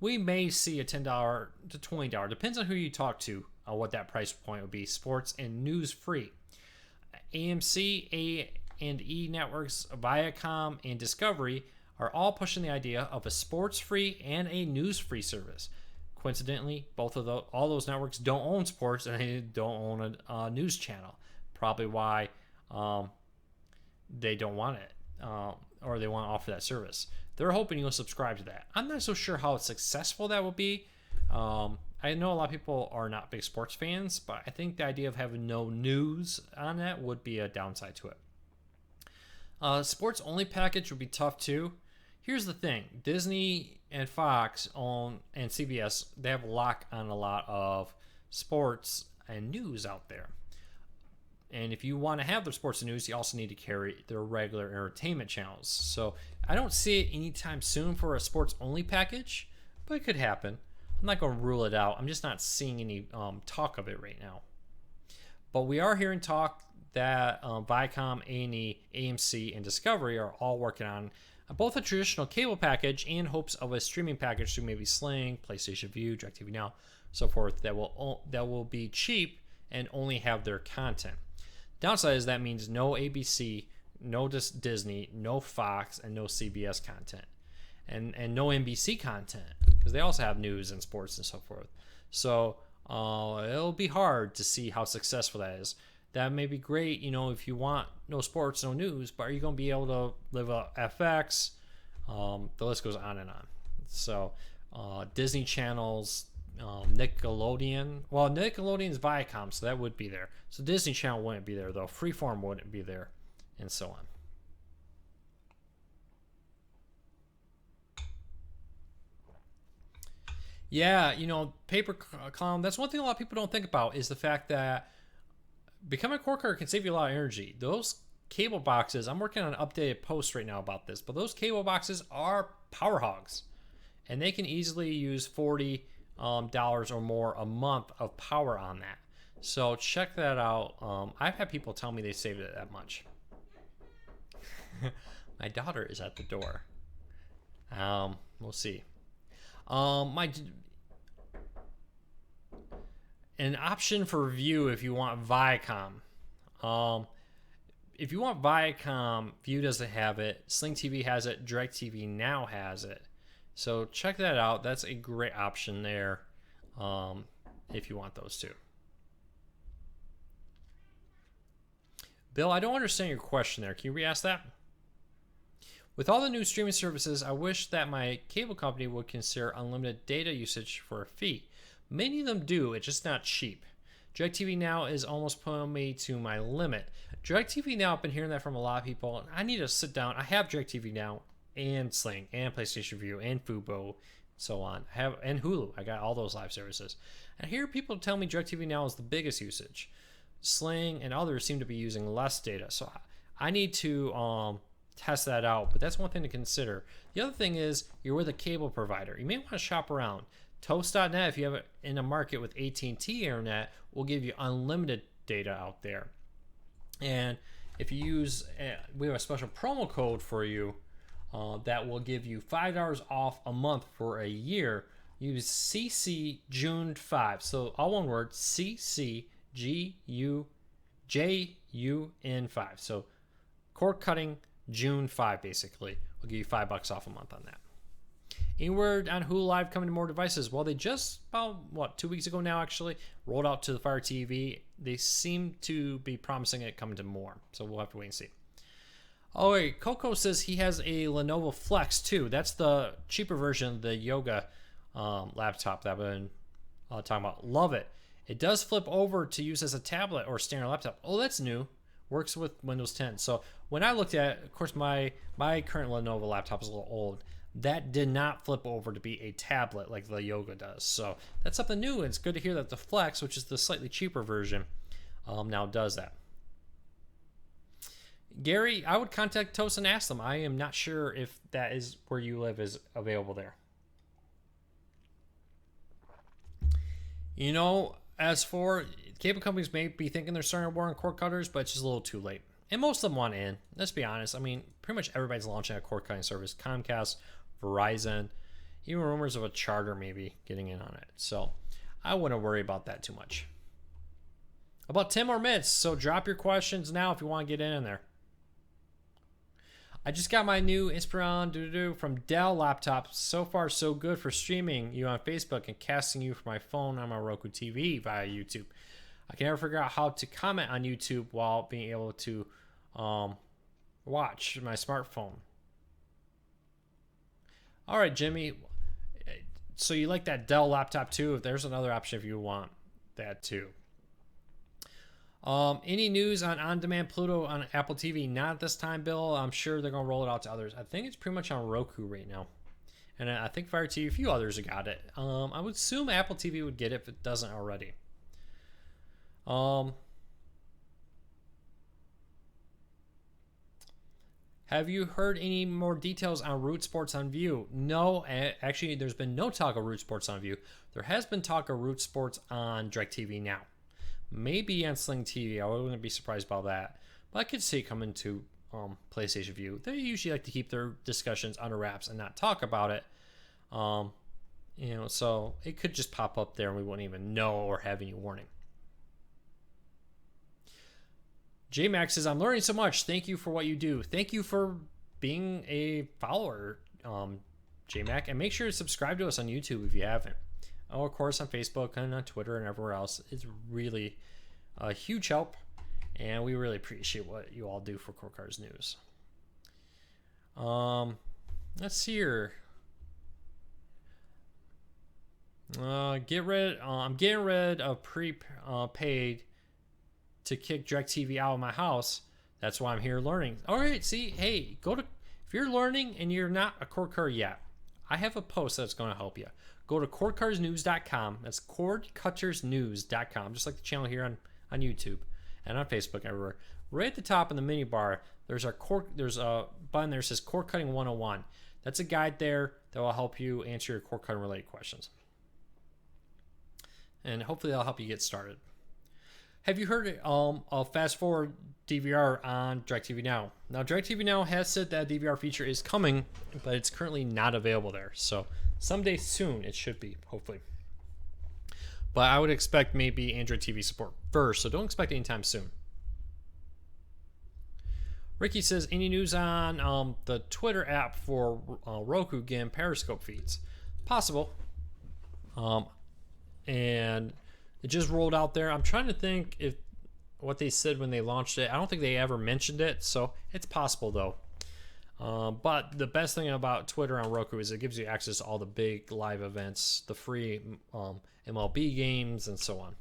We may see a $10 to $20. Depends on who you talk to, what that price point would be. Sports and news free. AMC, A&E networks, Viacom, and Discovery are all pushing the idea of a sports free and a news free service. Coincidentally, all those networks don't own sports and they don't own a news channel. Probably why they don't want it. Or they want to offer that service. They're hoping you'll subscribe to that. I'm not so sure how successful that will be. I know a lot of people are not big sports fans, but I think the idea of having no news on that would be a downside to it. Sports only package would be tough too. Here's the thing. Disney and Fox and CBS, they have a lock on a lot of sports and news out there. And if you want to have their sports and news, you also need to carry their regular entertainment channels. So I don't see it anytime soon for a sports only package, but it could happen. I'm not going to rule it out. I'm just not seeing any talk of it right now. But we are hearing talk that Viacom, A&E, AMC, and Discovery are all working on both a traditional cable package and hopes of a streaming package through maybe Sling, PlayStation View, DirecTV Now, so forth, that will be cheap and only have their content. Downside is that means no ABC, no Disney, no Fox, and no CBS content, and no NBC content because they also have news and sports and so forth. So it'll be hard to see how successful that is. That may be great, if you want no sports, no news, but are you going to be able to live up FX? The list goes on and on. So Disney channels. Nickelodeon. Well, Nickelodeon's Viacom, so that would be there. So Disney Channel wouldn't be there, though. Freeform wouldn't be there, and so on. Yeah, paper column. That's one thing a lot of people don't think about is the fact that becoming a cord cutter can save you a lot of energy. Those cable boxes, I'm working on an updated post right now about this, but those cable boxes are power hogs, and they can easily use $40 or more a month of power on that. So check that out. I've had people tell me they saved it that much. My daughter is at the door. We'll see. An option for view if you want Viacom. If you want Viacom, View doesn't have it. Sling TV has it. TV Now has it. So check that out. That's a great option there if you want those two. Bill, I don't understand your question there. Can you re-ask that? With all the new streaming services, I wish that my cable company would consider unlimited data usage for a fee. Many of them do, it's just not cheap. TV Now is almost putting me to my limit. TV Now, I've been hearing that from a lot of people. I need to sit down. I have TV Now and Sling and PlayStation View and Fubo, so on. And Hulu. I got all those live services. And I hear people tell me TV Now is the biggest usage. Sling and others seem to be using less data. So I need to test that out, but that's one thing to consider. The other thing is you're with a cable provider. You may want to shop around. Toast.net, if you have it in a market with AT&T internet, will give you unlimited data out there. And if you use, we have a special promo code for you that will give you $5 off a month for a year. Use CC June 5. So all one word, CCGUJUN 5. So cord cutting June 5 basically. We'll give you $5 off a month on that. Any word on Hulu Live coming to more devices? Well, they just about 2 weeks ago now actually rolled out to the Fire TV. They seem to be promising it coming to more, so we'll have to wait and see. Oh wait, Coco says he has a Lenovo Flex too. That's the cheaper version of the Yoga laptop that I've been talking about. Love it. It does flip over to use as a tablet or standard laptop. Oh, that's new. Works with Windows 10. So when I looked at it, of course, my current Lenovo laptop is a little old. That did not flip over to be a tablet like the Yoga does. So that's something new. It's good to hear that the Flex, which is the slightly cheaper version, now does that. Gary, I would contact Toast and ask them. I am not sure if that is where you live is available there. As for cable companies may be thinking they're starting a war on cord cutters, but it's just a little too late. And most of them want in. Let's be honest. I mean, pretty much everybody's launching a cord cutting service. Comcast, Verizon, even rumors of a Charter maybe getting in on it. So I wouldn't worry about that too much. About 10 more minutes, so drop your questions now if you want to get in there. I just got my new Inspiron from Dell laptop. So far, so good for streaming you on Facebook and casting you from my phone on my Roku TV via YouTube. I can never figure out how to comment on YouTube while being able to watch my smartphone. All right, Jimmy. So you like that Dell laptop too? There's another option if you want that too. Any news on demand Pluto on Apple TV? Not at this time, Bill. I'm sure they're going to roll it out to others. I think it's pretty much on Roku right now. And I think Fire TV, a few others have got it. I would assume Apple TV would get it if it doesn't already. Have you heard any more details on Root Sports on View? No, actually, there's been no talk of Root Sports on View. There has been talk of Root Sports on TV Now. Maybe on Sling TV. I wouldn't be surprised about that. But I could see it coming to PlayStation View. They usually like to keep their discussions under wraps and not talk about it. So it could just pop up there and we wouldn't even know or have any warning. J-Max says, I'm learning so much. Thank you for what you do. Thank you for being a follower, J-Mac. And make sure to subscribe to us on YouTube if you haven't. Oh, of course, on Facebook and on Twitter and everywhere else. It's really a huge help. And we really appreciate what you all do for Cord Cutters News. Let's see here. I'm getting rid of prepaid to kick DirecTV out of my house. That's why I'm here learning. All right, see, hey, if you're learning and you're not a cord cutter yet, I have a post that's going to help you. Go to cordcuttersnews.com. That's cordcuttersnews.com, just like the channel here on YouTube and on Facebook everywhere. Right at the top in the menu bar, there's a button there that says Cord Cutting 101. That's a guide there that will help you answer your cord cutting related questions. And hopefully that'll help you get started. Have you heard of fast forward DVR on DirecTV Now? Now, DirecTV Now has said that DVR feature is coming, but it's currently not available there. So someday soon it should be, hopefully. But I would expect maybe Android TV support first, so don't expect anytime soon. Ricky says, any news on the Twitter app for Roku getting Periscope feeds? Possible. And it just rolled out there. I'm trying to think if what they said when they launched it. I don't think they ever mentioned it, so it's possible though. But the best thing about Twitter on Roku is it gives you access to all the big live events, the free MLB games, and so on.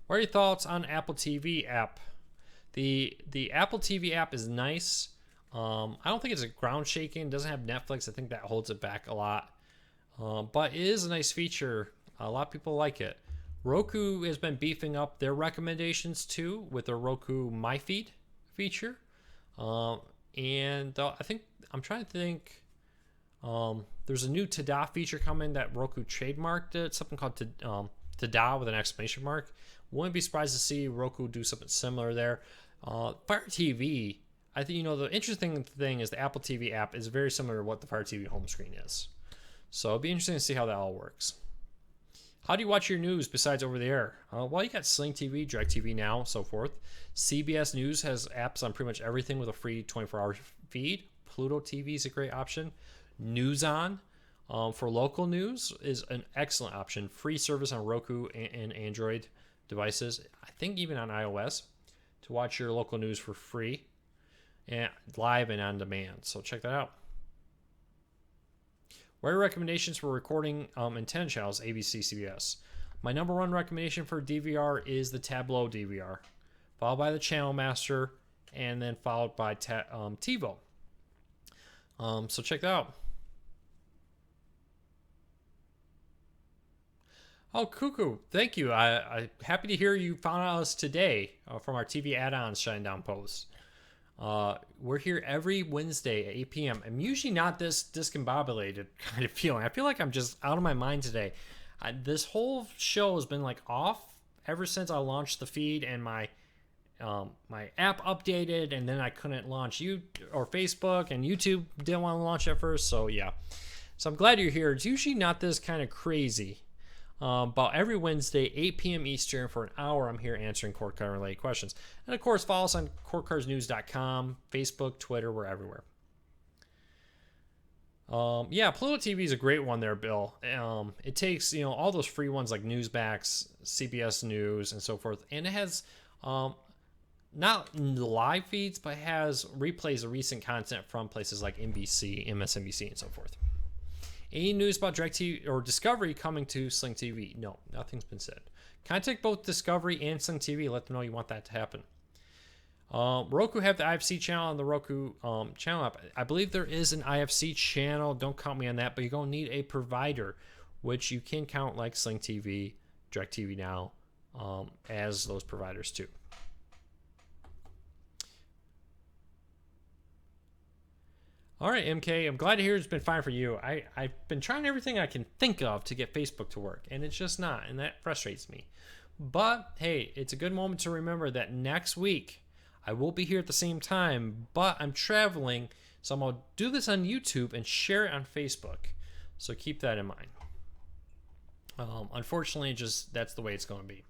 What are your thoughts on Apple TV app? The Apple TV app is nice. I don't think it's a ground shaking. It doesn't have Netflix. I think that holds it back a lot. But it is a nice feature. A lot of people like it. Roku has been beefing up their recommendations too with the Roku My Feed feature. And I think, I'm trying to think, there's a new Tada feature coming that Roku trademarked it, something called Tada with an exclamation mark. Wouldn't be surprised to see Roku do something similar there. Fire TV, I think, the interesting thing is the Apple TV app is very similar to what the Fire TV home screen is. So it'll be interesting to see how that all works. How do you watch your news besides over the air? Well, you got Sling TV, DirecTV Now, so forth. CBS News has apps on pretty much everything with a free 24-hour feed. Pluto TV is a great option. News On for local news is an excellent option. Free service on Roku and Android devices. I think even on iOS to watch your local news for free and live and on demand. So check that out. What are your recommendations for recording antenna channels, ABC, CBS? My number one recommendation for DVR is the Tablo DVR, followed by the Channel Master, and then followed by TiVo. So check that out. Oh, Cuckoo, thank you. I'm happy to hear you found us today from our TV add-ons shutting down post. We're here every Wednesday at 8 p.m. I'm usually not this discombobulated kind of feeling. I feel like I'm just out of my mind today. This whole show has been like off ever since I launched the feed and my app updated, and then I couldn't launch Facebook, and YouTube didn't want to launch at first. So yeah, so I'm glad you're here. It's usually not this kind of crazy. But every Wednesday, 8 p.m. Eastern, for an hour, I'm here answering cord cutting related questions. And of course, follow us on cordcuttersnews.com, Facebook, Twitter, we're everywhere. Yeah, Pluto TV is a great one there, Bill. It takes, all those free ones like Newsmax, CBS News, and so forth. And it has not live feeds, but it has replays of recent content from places like NBC, MSNBC, and so forth. Any news about DirecTV or Discovery coming to Sling TV? No, nothing's been said. Contact both Discovery and Sling TV. Let them know you want that to happen. Roku have the IFC channel on the Roku channel app. I believe there is an IFC channel. Don't count me on that, but you're going to need a provider, which you can count like Sling TV, DirecTV Now, as those providers too. All right, MK, I'm glad to hear it's been fine for you. I've been trying everything I can think of to get Facebook to work, and it's just not, and that frustrates me. But, hey, it's a good moment to remember that next week I will be here at the same time, but I'm traveling, so I'm going to do this on YouTube and share it on Facebook. So keep that in mind. Unfortunately, just that's the way it's going to be.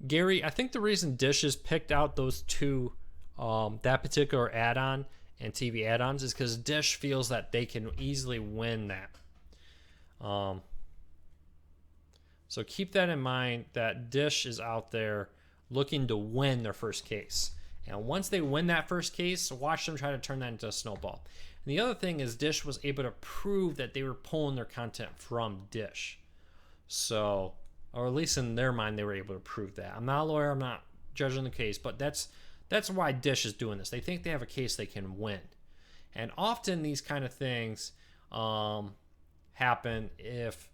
Gary, I think the reason Dish has picked out those two, that particular add-on and TV add-ons, is because Dish feels that they can easily win that. So keep that in mind, that Dish is out there looking to win their first case. And once they win that first case, watch them try to turn that into a snowball. And the other thing is Dish was able to prove that they were pulling their content from Dish. So, or at least in their mind, they were able to prove that. I'm not a lawyer, I'm not judging the case, but that's why Dish is doing this. They think they have a case they can win. And often these kind of things happen if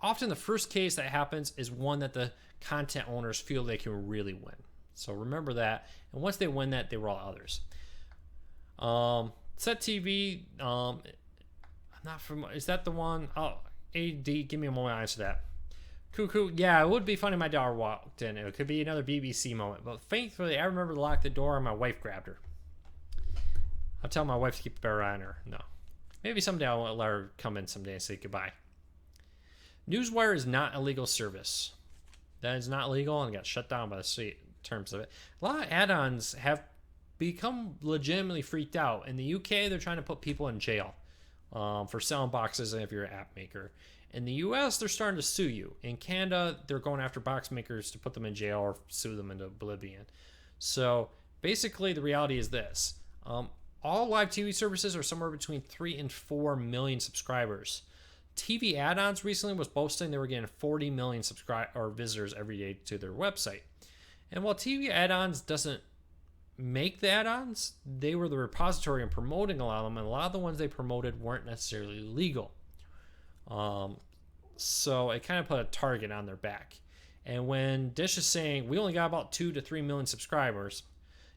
often the first case that happens is one that the content owners feel they can really win. So remember that. And once they win that, they roll out others. Set TV, I'm not from, is that the one? Oh, AD, give me a moment to answer that. Cuckoo, yeah, it would be funny if my daughter walked in. It could be another BBC moment. But thankfully, I remember to lock the door and my wife grabbed her. I'll tell my wife to keep a better eye on her. No. Maybe someday I'll let her come in someday and say goodbye. Newswire is not a legal service. That is not legal and got shut down by the terms of it. A lot of add-ons have become legitimately freaked out. In the UK, they're trying to put people in jail for selling boxes if you're an app maker. In the US, they're starting to sue you. In Canada, they're going after box makers to put them in jail or sue them into oblivion. So basically, the reality is this. All live TV services are somewhere between 3 and 4 million subscribers. TV add-ons recently was boasting they were getting 40 million visitors every day to their website. And while TV add-ons doesn't make the add-ons, they were the repository in promoting a lot of them, and a lot of the ones they promoted weren't necessarily legal. So it kind of put a target on their back. And when Dish is saying we only got about 2 to 3 million subscribers,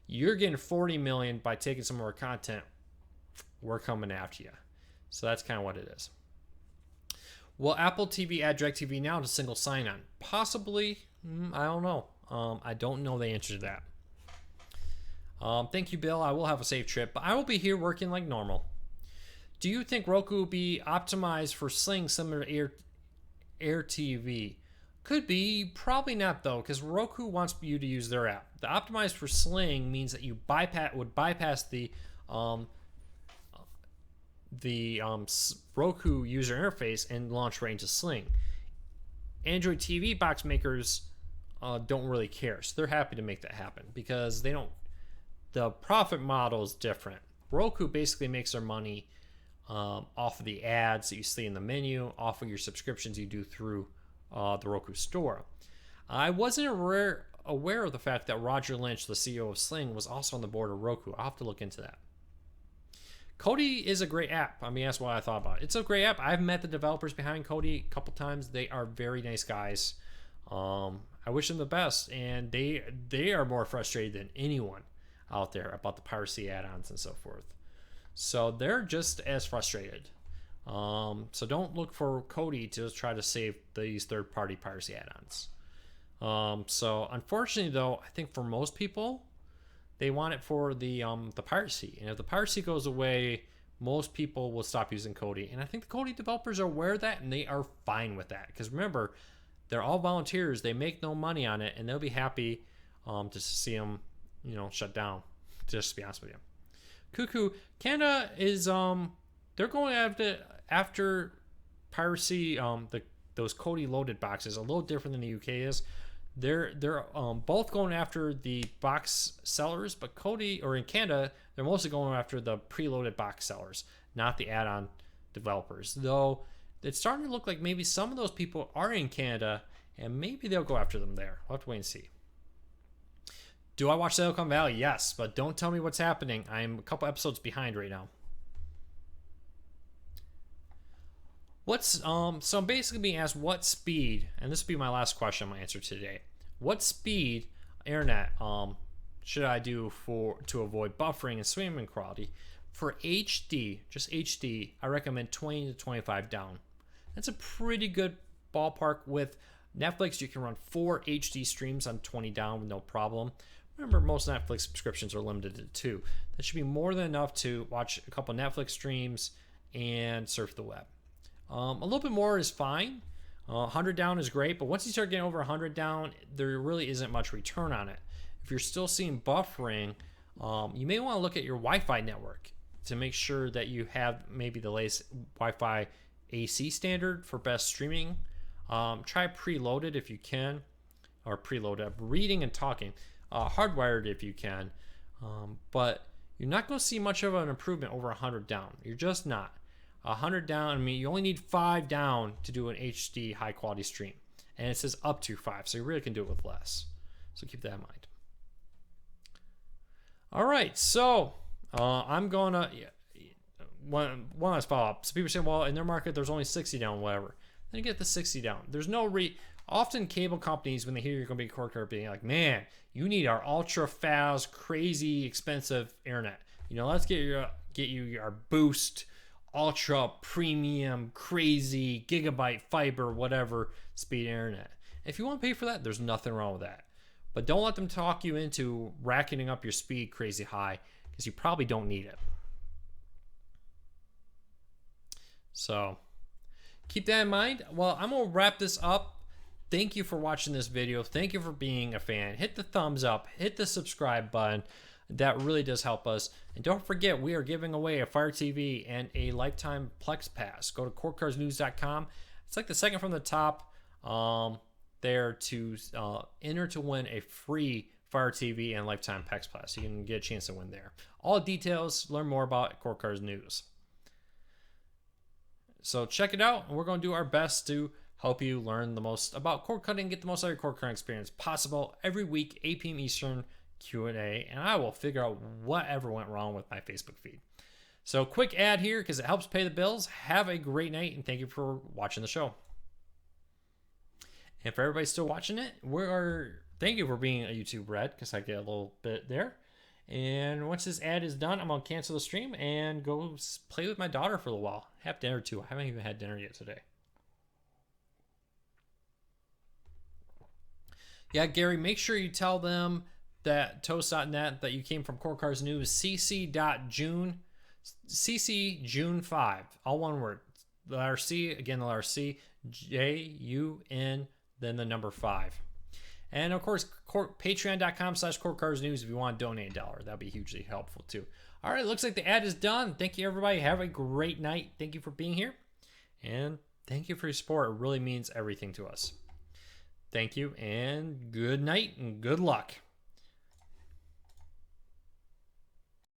you're getting 40 million by taking some of our content, we're coming after you. So that's kind of what it is. Will Apple TV add DirecTV Now to single sign-on? Possibly. I don't know. I don't know the answer to that. Thank you, Bill. I will have a safe trip, but I will be here working like normal. Do you think Roku will be optimized for Sling similar to Air TV? Could be. Probably not, though, because Roku wants you to use their app. The optimized for Sling means that you would bypass the Roku user interface and launch right into Sling. Android TV box makers don't really care, so they're happy to make that happen because they don't. The profit model is different. Roku basically makes their money off of the ads that you see in the menu, off of your subscriptions you do through the Roku store. I wasn't aware of the fact that Roger Lynch, the CEO of Sling, was also on the board of Roku. I'll have to look into that. Kodi is a great app. I mean, that's what I thought about it. It's a great app. I've met the developers behind Kodi a couple times. They are very nice guys. I wish them the best, and they are more frustrated than anyone out there about the piracy add-ons and so forth. So they're just as frustrated. So don't look for Kodi to try to save these third-party piracy add-ons. So unfortunately, though, I think for most people, they want it for the piracy. And if the piracy goes away, most people will stop using Kodi. And I think the Kodi developers are aware of that, and they are fine with that. Because remember, they're all volunteers. They make no money on it, and they'll be happy to see them, shut down. Just to be honest with you. Cuckoo, Canada is they're going after piracy. Those Kodi loaded boxes a little different than the UK is. They're both going after the box sellers, but Kodi, or in Canada, they're mostly going after the preloaded box sellers, not the add-on developers. Though it's starting to look like maybe some of those people are in Canada, and maybe they'll go after them there. We'll have to wait and see. Do I watch Silicon Valley? Yes, but don't tell me what's happening. I'm a couple episodes behind right now. So I'm basically being asked what speed, and this will be my last question I'm gonna answer today. What speed internet should I do to avoid buffering and streaming quality? For HD, just HD, I recommend 20 to 25 down. That's a pretty good ballpark. With Netflix, you can run 4 HD streams on 20 down with no problem. Remember, most Netflix subscriptions are limited to 2. That should be more than enough to watch a couple Netflix streams and surf the web. A little bit more is fine. 100 down is great, but once you start getting over 100 down, there really isn't much return on it. If you're still seeing buffering, you may want to look at your Wi-Fi network to make sure that you have maybe the latest Wi-Fi AC standard for best streaming. Try preloaded if you can, or preloaded, reading and talking. Hardwired if you can, but you're not going to see much of an improvement over 100 down. You're just not. 100 down, I mean, you only need 5 down to do an HD high quality stream. and it says up to 5, so you really can do it with less. So keep that in mind. All right, so I'm gonna one last follow up. So people say, well, in their market there's only 60 down, whatever. Then you get the 60 down. There's no often cable companies, when they hear you're gonna be a cord cutter, being like, man, you need our ultra fast, crazy expensive internet. Let's get you our boost, ultra premium, crazy gigabyte fiber, whatever speed internet. If you want to pay for that, there's nothing wrong with that. But don't let them talk you into racking up your speed crazy high, because you probably don't need it. So keep that in mind. Well, I'm going to wrap this up. Thank you for watching this video. Thank you for being a fan. Hit the thumbs up. Hit the subscribe button. That really does help us. And don't forget, we are giving away a Fire TV and a lifetime Plex Pass. Go to CordCarsNews.com. It's like the second from the top there to enter to win a free Fire TV and lifetime Plex Pass. You can get a chance to win there. All details, learn more about at Cord Cars News. So check it out, and we're going to do our best to help you learn the most about cord cutting, get the most out of your cord cutting experience possible every week, 8 p.m. Eastern Q&A, and I will figure out whatever went wrong with my Facebook feed. So quick ad here because it helps pay the bills. Have a great night, and thank you for watching the show. And for everybody still watching it, thank you for being a YouTube Red, because I get a little bit there. And once this ad is done, I'm going to cancel the stream and go play with my daughter for a little while. Have dinner too. I haven't even had dinner yet today. Yeah, Gary, make sure you tell them that Toast.net that you came from Cord Cars News, cc.june, cc June 5, all one word. The letter C, again, the letter C, J-U-N, then the number 5. And of course, patreon.com/CordCarsNews if you want to donate $1. That'd be hugely helpful too. All right, looks like the ad is done. Thank you, everybody. Have a great night. Thank you for being here. And thank you for your support. It really means everything to us. Thank you, and good night, and good luck.